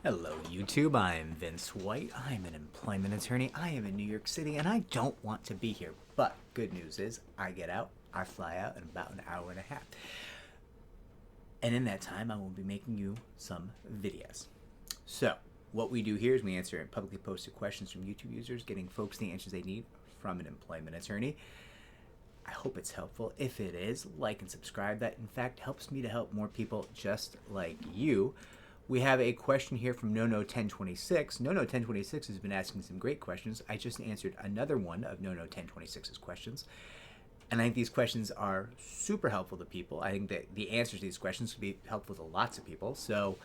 Hello, YouTube. I am Vince White. I'm an employment attorney. I am in New York City, and I don't want to be here. But good news is, I get out, I fly out in about an hour and a half. And in that time, I will be making you some videos. So, what we do here is we answer publicly posted questions from YouTube users, getting folks the answers they need from an employment attorney. I hope it's helpful. If it is, like and subscribe. That, in fact, helps me to help more people just like you. We have a question here from NoNo1026. NoNo1026 has been asking some great questions. I just answered another one of NoNo1026's questions. And I think these questions are super helpful to people. I think that the answers to these questions would be helpful to lots of people. So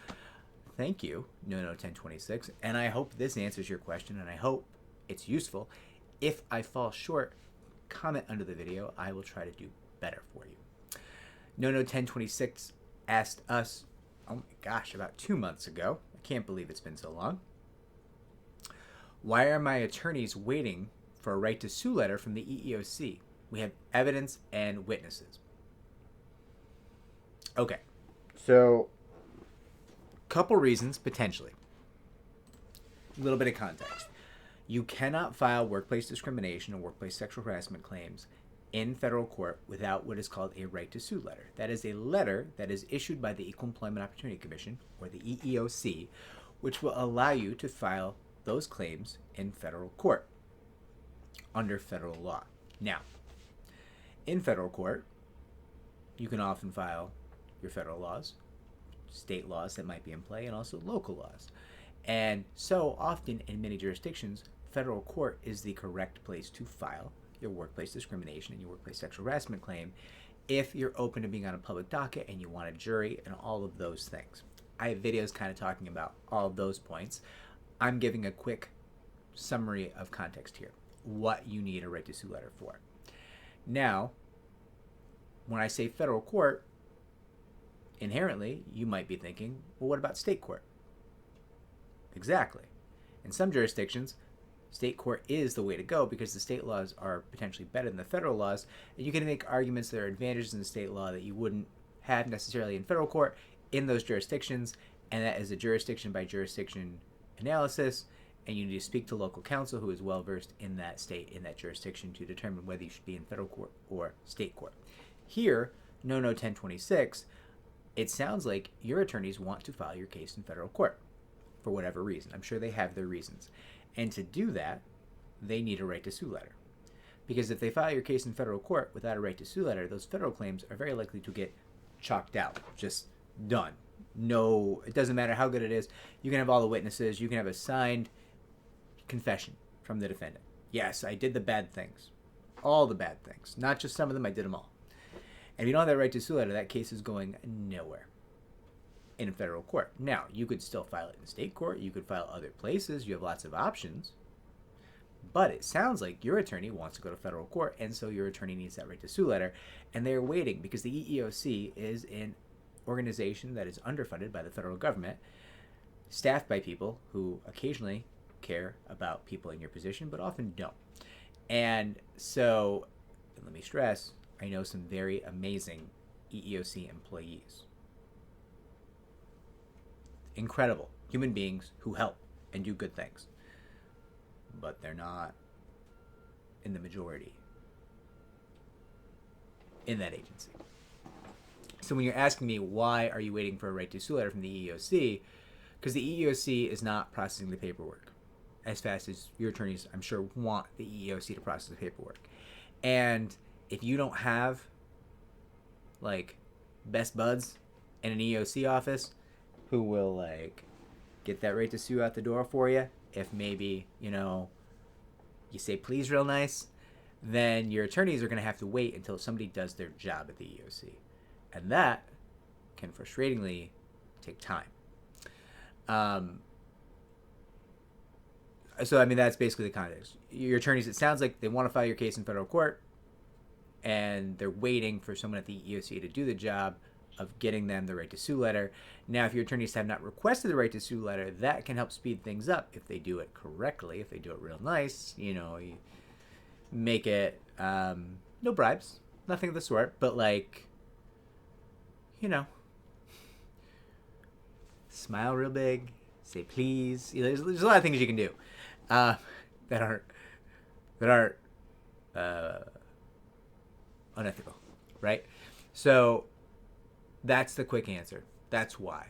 thank you, NoNo1026. And I hope this answers your question, and I hope it's useful. If I fall short, comment under the video. I will try to do better for you. NoNo1026 asked us, oh my gosh, about 2 months ago. I can't believe it's been so long. Why are my attorneys waiting for a right to sue letter from the EEOC? We have evidence and witnesses. Okay, so couple reasons, potentially. A little bit of context. You cannot file workplace discrimination or workplace sexual harassment claims in federal court without what is called a right to sue letter. That is a letter that is issued by the Equal Employment Opportunity Commission, or the EEOC, which will allow you to file those claims in federal court under federal law. Now, in federal court, you can often file your federal laws, state laws that might be in play, and also local laws. And so often in many jurisdictions, federal court is the correct place to file your workplace discrimination and your workplace sexual harassment claim if you're open to being on a public docket and you want a jury and all of those things. I have videos kind of talking about all of those points. I'm giving a quick summary of context here, what you need a right to sue letter for. Now, when I say federal court, inherently, you might be thinking, well, what about state court? Exactly. In some jurisdictions, state court is the way to go because the state laws are potentially better than the federal laws, and you can make arguments there are advantages in the state law that you wouldn't have necessarily in federal court in those jurisdictions, and that is a jurisdiction by jurisdiction analysis, and you need to speak to local counsel who is well versed in that state, in that jurisdiction, to determine whether you should be in federal court or state court. Here, NoNo1026, it sounds like your attorneys want to file your case in federal court for whatever reason. I'm sure they have their reasons. And to do that, they need a right to sue letter. Because if they file your case in federal court without a right to sue letter, those federal claims are very likely to get chalked out, just done. No, it doesn't matter how good it is. You can have all the witnesses. You can have a signed confession from the defendant. Yes, I did the bad things. All the bad things. Not just some of them, I did them all. And if you don't have that right to sue letter, that case is going nowhere in federal court. Now, you could still file it in state court. You could file other places. You have lots of options. But it sounds like your attorney wants to go to federal court, and so your attorney needs that right to sue letter. And they're waiting because the EEOC is an organization that is underfunded by the federal government, staffed by people who occasionally care about people in your position, but often don't. And so, let me stress, I know some very amazing EEOC employees. Incredible human beings who help and do good things. But they're not in the majority in that agency. So when you're asking me why are you waiting for a right to sue letter from the EEOC, because the EEOC is not processing the paperwork as fast as your attorneys, I'm sure, want the EEOC to process the paperwork. And if you don't have like best buds in an EEOC office who will like get that right to sue out the door for you, if maybe, you know, you say please real nice, then your attorneys are going to have to wait until somebody does their job at the EEOC. And that can frustratingly take time. So, I mean, that's basically the context. Your attorneys, it sounds like they want to file your case in federal court, and they're waiting for someone at the EEOC to do the job of getting them the right to sue letter. Now, if your attorneys have not requested the right to sue letter, that can help speed things up if they do it correctly, if they do it real nice. You know, you make it, no bribes, nothing of the sort, but like, you know, smile real big, say please. There's a lot of things you can do that aren't unethical, right? So that's the quick answer. That's why.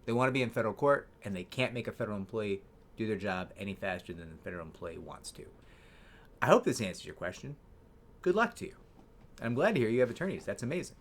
They want to be in federal court, and they can't make a federal employee do their job any faster than the federal employee wants to. I hope this answers your question. Good luck to you. I'm glad to hear you have attorneys. That's amazing.